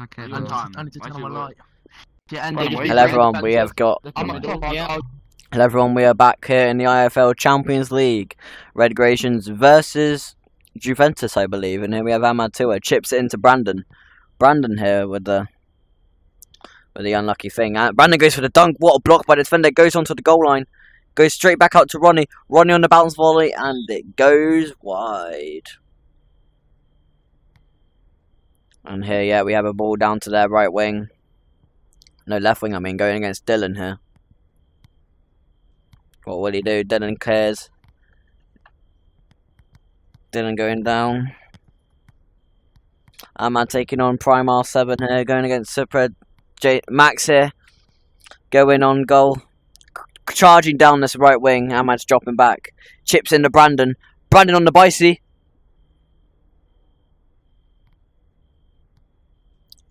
Okay, On time. I need to turn on my Where's your light. Yeah, and Hello everyone, we have got... Hello everyone, we are back here in the IFL Champions League. Red Grecians versus Juventus, I believe. And here we have Ahmad Tua, chips it into Brandon. Brandon here with the unlucky thing. Brandon goes for the dunk. What a block by the defender. Goes onto the goal line. Goes straight back out to Ronnie. Ronnie on the bounce volley, and it goes wide. And here, yeah, we have a ball down to their right wing. No, left wing, I mean, going against Dylan here. What will he do? Dylan clears. Dylan going down. Ahmad taking on Primar 7 here, going against Super Max here. Going on goal. Charging down this right wing. Ahmad's dropping back. Chips into Brandon. Brandon on the bicy.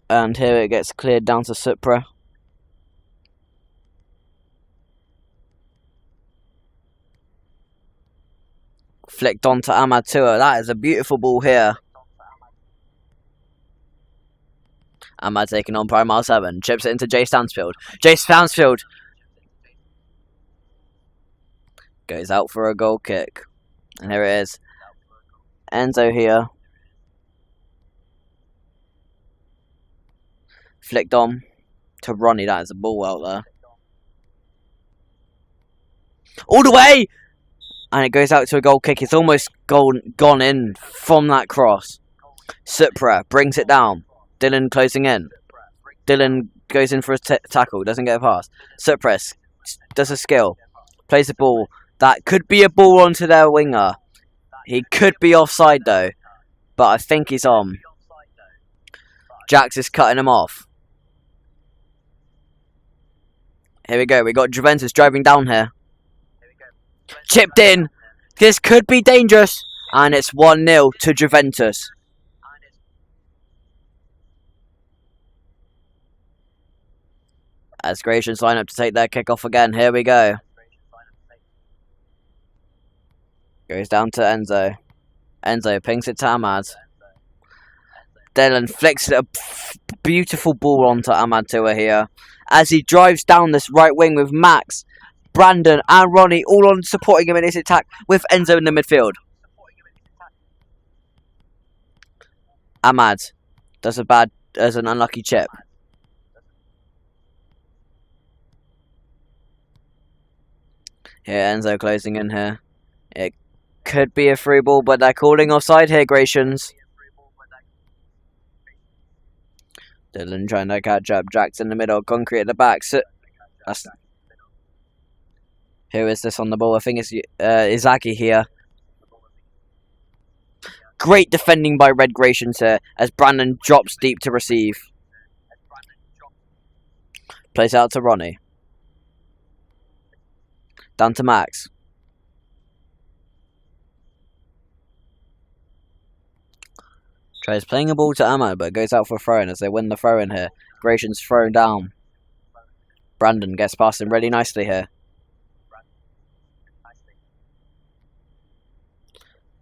And here it gets cleared down to Supra. Flicked on to Ahmad Tua. That is a beautiful ball here. Ahmad taking on Primar 7. Chips it into Jay Stansfield. Jay Stansfield goes out for a goal kick. And here it is. Enzo here. Flicked on to Ronnie. That is a ball out there. All the way! And it goes out to a goal kick. It's almost gone in from that cross. Supra brings it down. Dylan closing in. Dylan goes in for a tackle. Doesn't get a pass. Supra does a skill. Plays the ball. That could be a ball onto their winger. He could be offside though. But I think he's on. Jax is cutting him off. Here we go. We got Juventus driving down here. Chipped in. This could be dangerous. And it's 1-0 to Juventus. As Grecians line up to take their kickoff again. Here we go. Goes down to Enzo. Enzo pings it to Ahmad. Dylan flicks a beautiful ball onto Ahmad Tua here. As he drives down this right wing with Max, Brandon and Ronnie all on supporting him in his attack with Enzo in the midfield. Ahmad does an unlucky chip. Here Enzo closing in here. It could be a free ball, but they're calling offside here, Grecians. Dylan trying to catch up. Jack's in the middle. Concrete at the back. Who is this on the ball? I think it's Izaki here. Great defending by Red Grecians here as Brandon drops deep to receive. Plays out to Ronnie. Down to Max. Tries playing a ball to Ammo, but goes out for a throw-in as they win the throw-in here. Grecians thrown down. Brandon gets past him really nicely here.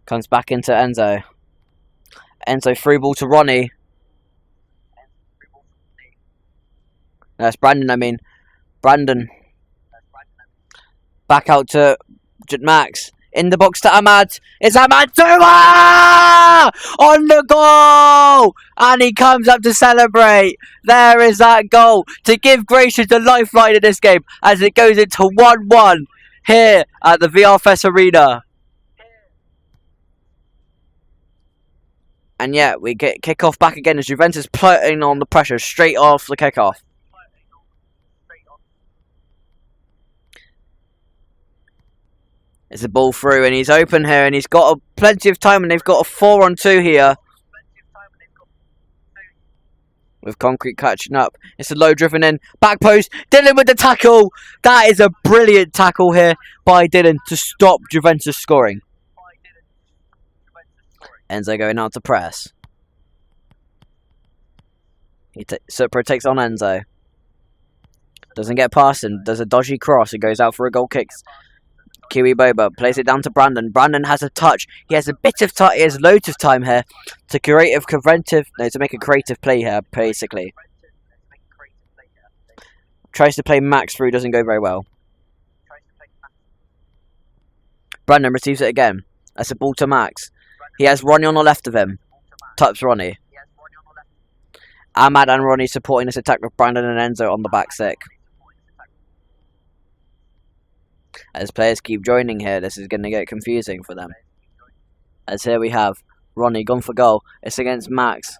Comes back into Enzo. Enzo through ball to Ronnie. That's Brandon, I mean. Brandon. Back out to Max. In the box to Ahmad. It's Ahmad Tua! On the goal! And he comes up to celebrate. There is that goal to give Grecians a lifeline in this game as it goes into 1-1 here at the VRFest Arena. And yeah, we get kick-off back again as Juventus putting on the pressure straight off the kick-off. It's a ball through and he's open here and he's got plenty of time and they've got a 4-on-2 here. With Concrete catching up. It's a low driven in. Back post. Dylan with the tackle. That is a brilliant tackle here by Dylan to stop Juventus scoring. Enzo going out to press. Supra takes on Enzo. Doesn't get past him. Does a dodgy cross. It goes out for a goal kick. Kiwi Boba plays it down to Brandon. Brandon has a touch. He has a bit of time. He has loads of time here to to make a creative play here, basically. Tries to play Max through, doesn't go very well. Brandon receives it again. That's a ball to Max. He has Ronnie on the left of him. Taps Ronnie. Ahmad and Ronnie supporting this attack with Brandon and Enzo on the back stick. As players keep joining here, this is going to get confusing for them. As here we have Ronnie gone for goal. It's against Max.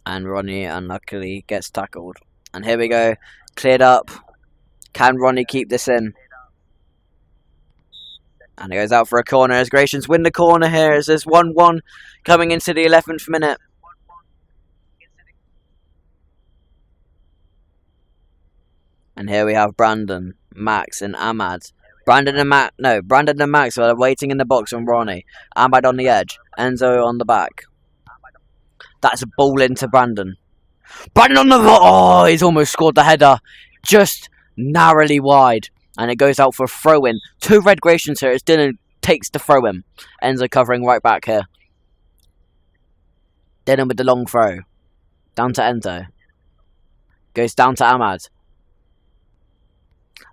And Ronnie unluckily gets tackled. And here we go. Cleared up. Can Ronnie keep this in? And it goes out for a corner as Grecians win the corner here. As there's 1-1 coming into the 11th minute. And here we have Brandon, Max, and Ahmad. Brandon and Max are waiting in the box on Ronnie. Ahmad on the edge. Enzo on the back. That's a ball into Brandon. Brandon on the... Oh, he's almost scored the header. Just narrowly wide. And it goes out for a throw-in. 2 red Grecians here as Dylan takes the throw-in. Enzo covering right back here. Dylan with the long throw. Down to Enzo. Goes down to Ahmad.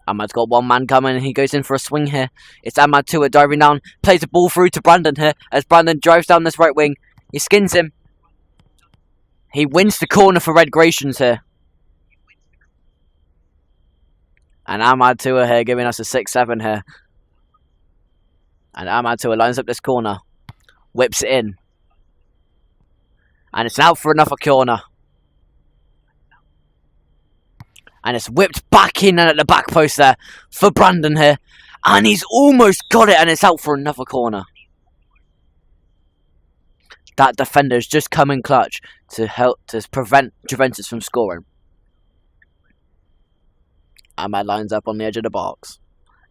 Ahmad's got one man coming. He goes in for a swing here. It's Ahmad Tua diving down. Plays the ball through to Brandon here. As Brandon drives down this right wing. He skins him. He wins the corner for red Grecians here. And Ahmad Tua here giving us a 6-7 here. And Ahmad Tua lines up this corner. Whips it in. And it's out for another corner. And it's whipped back in and at the back post there for Brandon here. And he's almost got it and it's out for another corner. That defender's just come in clutch to help to prevent Juventus from scoring. Ahmad lines up on the edge of the box.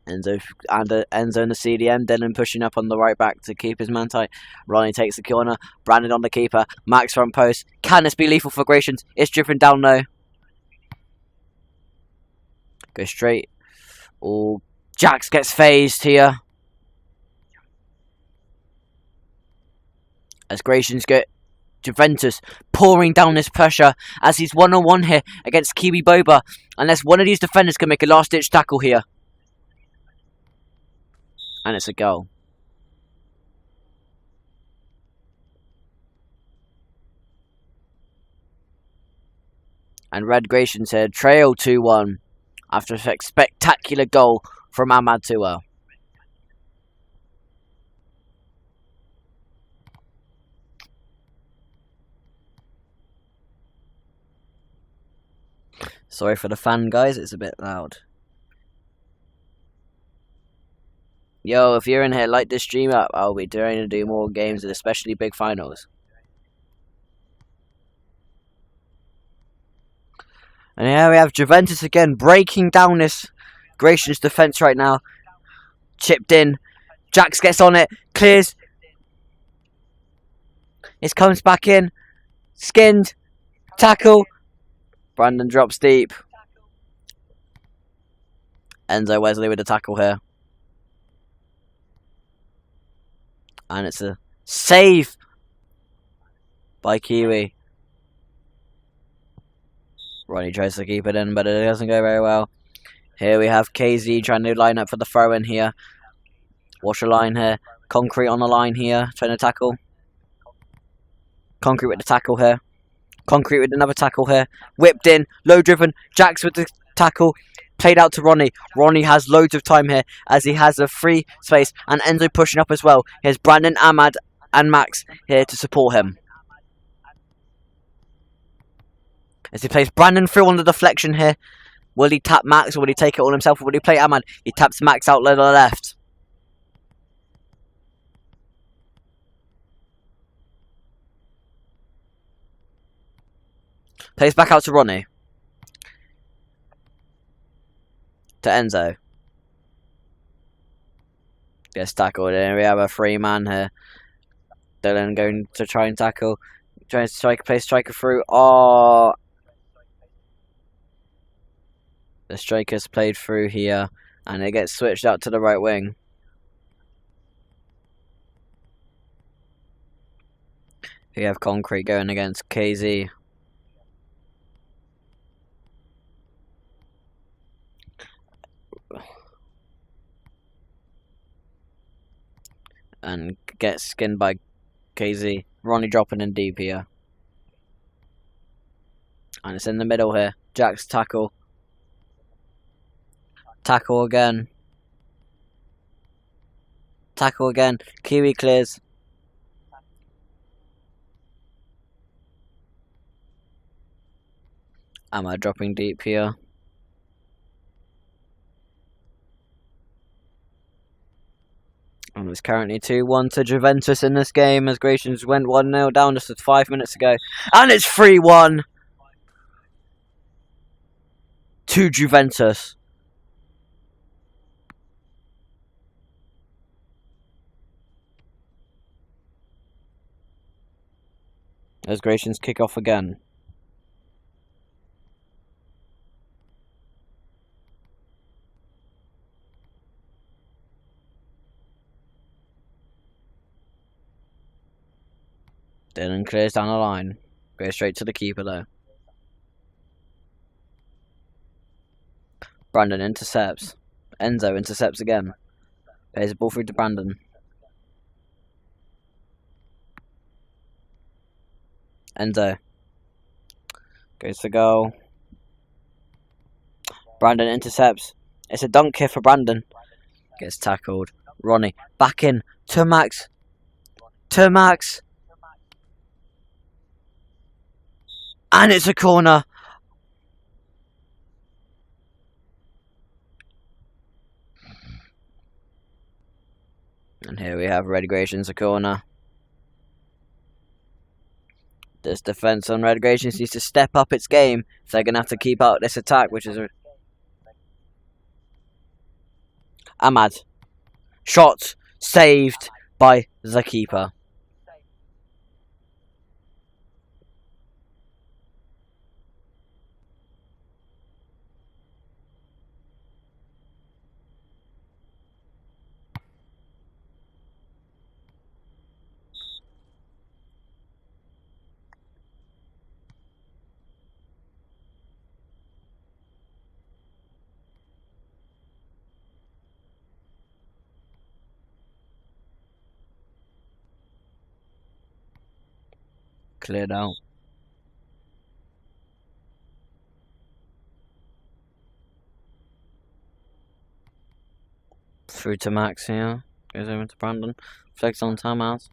Enzo in the CDM. Dylan pushing up on the right back to keep his man tight. Ronnie takes the corner. Brandon on the keeper. Max front post. Can this be lethal for Grecians? It's driven down low. Go straight. Oh, Jax gets phased here. As Grecians get Juventus pouring down this pressure as he's 1-on-1 here against Kiwi Boba. Unless one of these defenders can make a last-ditch tackle here. And it's a goal. And red Grecians here trail 2-1 after a spectacular goal from Ahmad Tua. Sorry for the fan, guys, it's a bit loud. Yo, if you're in here, light this stream up. I'll be trying to do more games, and especially big finals. And here we have Juventus again, breaking down this Grecians defence right now. Chipped in. Jax gets on it, clears. It comes back in. Skinned. Tackle. Brandon drops deep. Enzo Wesley with the tackle here. And it's a save by Kiwi. Ronnie tries to keep it in, but it doesn't go very well. Here we have KZ trying to line up for the throw-in here. Watch the line here. Concrete on the line here, trying to tackle. Concrete with the tackle here. Concrete with another tackle here. Whipped in, low driven. Jax with the tackle. Played out to Ronnie. Ronnie has loads of time here as he has a free space. And Enzo pushing up as well. Here's Brandon, Ahmad and Max here to support him. As he plays Brandon through on the deflection here. Will he tap Max or will he take it all himself or will he play Ahmad? He taps Max out to the left. Plays back out to Ronnie. To Enzo. Gets tackled. And we have a free man here. Dylan going to try and tackle. Trying to play striker through. Oh. The striker's played through here, and it gets switched out to the right wing. We have Concrete going against KZ. And gets skinned by KZ. Ronnie dropping in deep here. And it's in the middle here. Jack's tackle. Tackle again. Tackle again. Kiwi clears. Amma dropping deep here. And it's currently 2-1 to Juventus in this game as Grecians went 1-0 down just 5 minutes ago. And it's 3-1 to Juventus. As Grecians kick off again. Dylan clears down the line. Goes straight to the keeper though. Brandon intercepts. Enzo intercepts again. Plays the ball through to Brandon. Enzo. Goes for goal. Brandon intercepts. It's a dunk here for Brandon. Gets tackled. Ronnie. Back in. To Max. To Max. And it's a corner. And here we have Red Grecians a corner. This defense on Red Grecians needs to step up its game if they're going to have to keep out this attack, which is... Ahmad. Shot saved by the keeper. Cleared out. Through to Max here. Goes over to Brandon. Flex on timeout.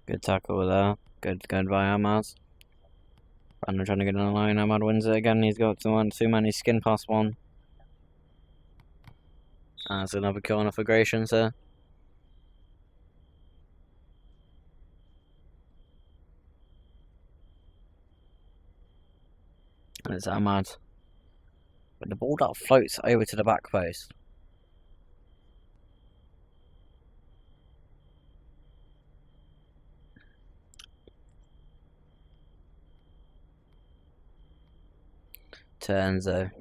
Good tackle there. Good by Ahmad. Brandon trying to get on the line. Ahmad wins it again. He's got too many skin past one. That's another corner for Grecians there. And it's Ahmad. But the ball that floats over to the back post. To Enzo.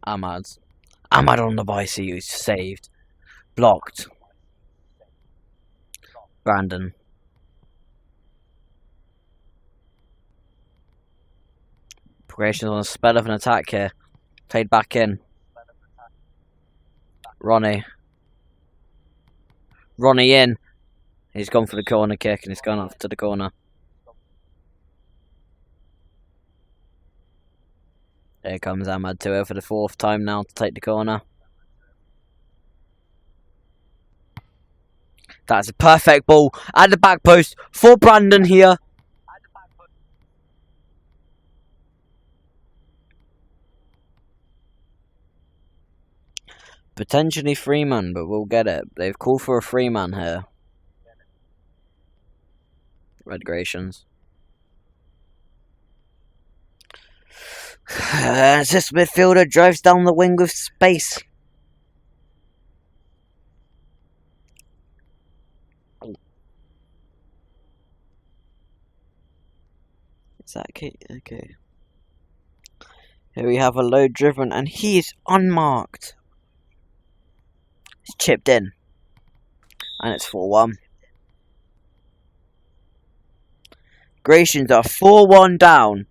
Ahmad on the bicy, who's saved. Blocked. Brandon. Progression on a spell of an attack here. Played back in. Ronnie in. He's gone for the corner kick and he's gone up to the corner. Here comes Ahmad to it for the 4th time now to take the corner. That's a perfect ball at the back post for Brandon here. Potentially 3-man, but we'll get it. They've called for a 3-man here. Red Grecians. As this midfielder drives down the wing with space. Is that okay? Okay. Here we have a load driven, and he's unmarked. It's chipped in. And it's 4-1. Grecians are 4-1 down.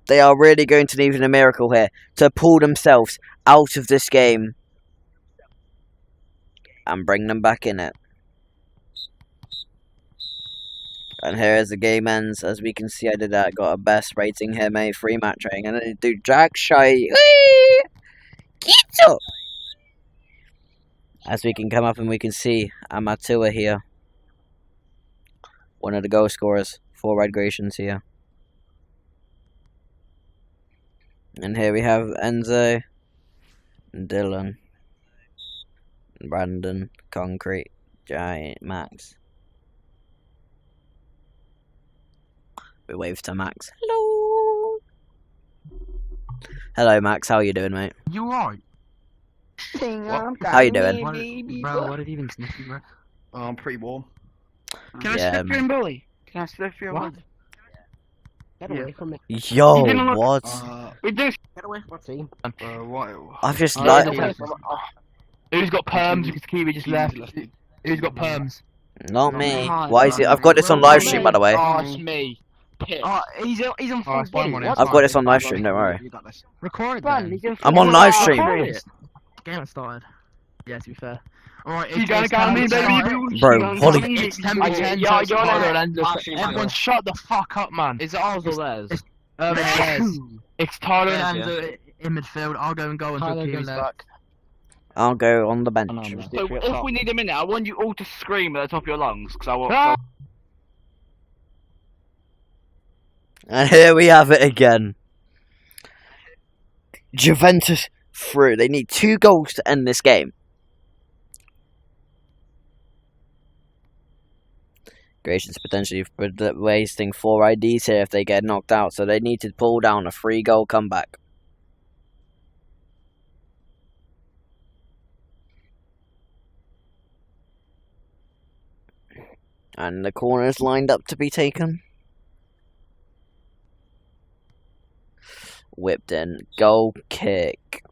They are really going to need a miracle here to pull themselves out of this game and bring them back in it. And here as the game ends, as we can see, I did that. Got a best rating here, mate. 3 match rating. And then do Jack Shy. Get up! As we can come up and we can see Amatua here. One of the goal scorers for Red Grecians here. And here we have Enzo, Dylan, Brandon, Concrete, Giant, Max. We wave to Max. Hello. Hello, Max. How you doing, mate? You alright? How you doing? Bro, what have you been sniffing, bro? Oh, I'm pretty warm. Can I sniff your bully? Can I sniff your bully? Get away from me. Yo, what? Get away from my team. What? I've just Who's got perms? Because Kiwi just left. Who's got perms? Not me. Why is it? I've got this on live stream, by the way. Oh, it's me. He's on full body. I've got this on live stream. Don't worry. You got this. Record Ben, then. I'm on live stream. Game started. Yeah, to be fair. Alright, You gotta go me, baby. Bro, Holly. It's 10 by 10. Everyone shut the fuck up, man. Is it ours or theirs? It's Tyler and Andrew in midfield. I'll go and go until Kiwi's back. I'll go on the bench. So if we need a minute, I want you all to scream at the top of your lungs, because I want... And here we have it again. Juventus through. They need 2 goals to end this game. Grecians potentially wasting 4 IDs here if they get knocked out, so they need to pull down a 3-goal comeback. And the corner is lined up to be taken. Whipped in. Goal kick.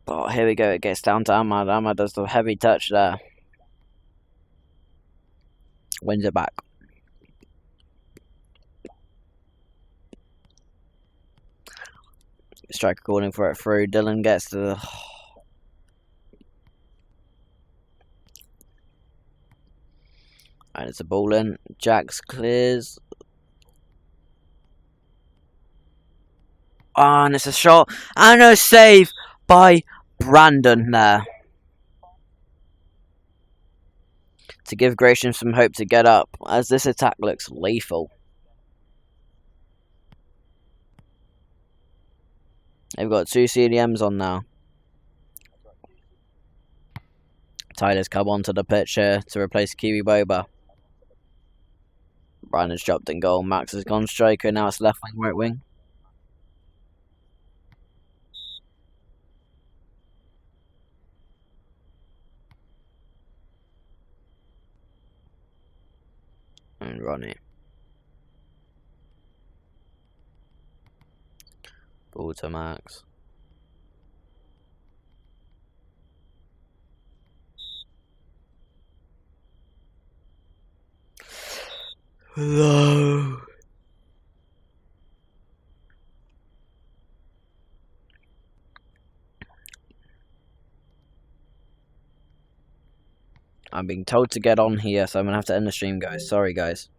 Oh, here we go. It gets down to Ahmad. Ahmad does the heavy touch there. Wins it back. Striker calling for it through. Dylan gets the... And it's a ball in. Jax clears. Oh, and it's a shot. And a save by Brandon there. To give Grecians some hope to get up, as this attack looks lethal. They've got 2 CDMs on now. Tyler's come onto the pitch here to replace Kiwi Boba. Brandon's dropped in goal. Max has gone striker. Now it's left wing, right wing. And Ronnie. Ball to Max. Hello. I'm being told to get on here, so I'm gonna have to end the stream, guys. Sorry, guys.